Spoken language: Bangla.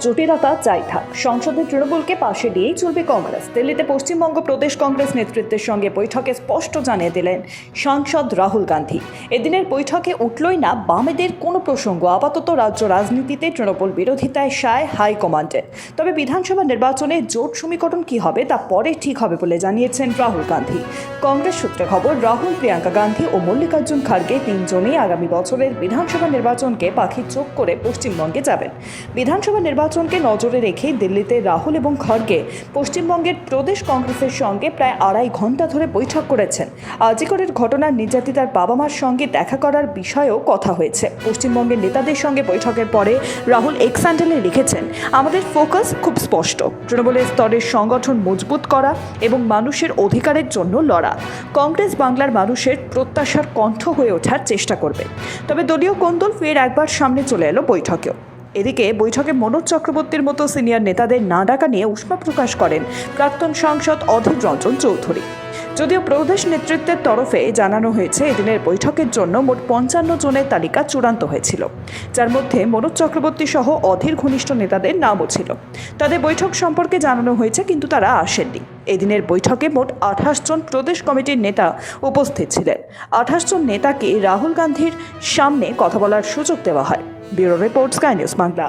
জটিলতা যাই থাক, সংসদে তৃণমূলকে পাশে দিয়েই চলবে কংগ্রেস। দিল্লিতে পশ্চিমবঙ্গ প্রদেশ কংগ্রেস নেতৃত্বের সঙ্গে বৈঠকে স্পষ্ট জানিয়ে দিলেন সাংসদ রাহুল গান্ধী। এদিনের বৈঠকে উঠলই না বামেদের কোনো প্রসঙ্গ। আপাতত রাজ্য রাজনীতিতে তৃণমূল বিরোধিতায় সায় হাইকমান্ডের। তবে বিধানসভা নির্বাচনে জোট সমীকরণ কী হবে তা পরে ঠিক হবে বলে জানিয়েছেন রাহুল গান্ধী। কংগ্রেস সূত্রে খবর, রাহুল, প্রিয়াঙ্কা গান্ধী ও মল্লিকার্জুন খার্গে তিনজনেই আগামী বছরের বিধানসভা নির্বাচনকে পাখির চোখ করে পশ্চিমবঙ্গে যাবেন। বিধানসভা নির্বাচনকে নজরে রেখে দিল্লিতে রাহুল এবং খড়গে পশ্চিমবঙ্গের প্রদেশ কংগ্রেসের সঙ্গে প্রায় 2.5 ঘন্টা ধরে বৈঠক করেছেন। আজিকরের ঘটনার নির্যাতিতার বাবা মার সঙ্গে দেখা করার বিষয়েও কথা হয়েছে। পশ্চিমবঙ্গের নেতাদের সঙ্গে বৈঠকের পরে রাহুল এক্স হ্যান্ডেলে লিখেছেন, আমাদের ফোকাস খুব স্পষ্ট, তৃণমূলের স্তরের সংগঠন মজবুত করা এবং মানুষের অধিকারের জন্য লড়া। কংগ্রেস বাংলার মানুষের প্রত্যাশার কণ্ঠ হয়ে ওঠার চেষ্টা করবে। তবে দলীয় কোন্দল ফের একবার সামনে চলে এলো বৈঠকেও। এদিকে বৈঠকে মনোজ চক্রবর্তীর মতো সিনিয়র নেতাদের না ডাকা নিয়ে উষ্মা প্রকাশ করেন প্রাক্তন সাংসদ অধীর রঞ্জন চৌধুরী। যদিও প্রদেশ নেতৃত্বের তরফে জানানো হয়েছে, এদিনের বৈঠকের জন্য মোট 55 জনের তালিকা চূড়ান্ত হয়েছিল, যার মধ্যে মনোজ চক্রবর্তী সহ অধীর ঘনিষ্ঠ নেতাদের নামও ছিল। তাদের বৈঠক সম্পর্কে জানানো হয়েছে, কিন্তু তারা আসেননি। এদিনের বৈঠকে মোট 28 জন প্রদেশ কমিটির নেতা উপস্থিত ছিলেন। 28 জন নেতাকে রাহুল গান্ধীর সামনে কথা বলার সুযোগ দেওয়া হয়। Bureau report, sky news Bangla.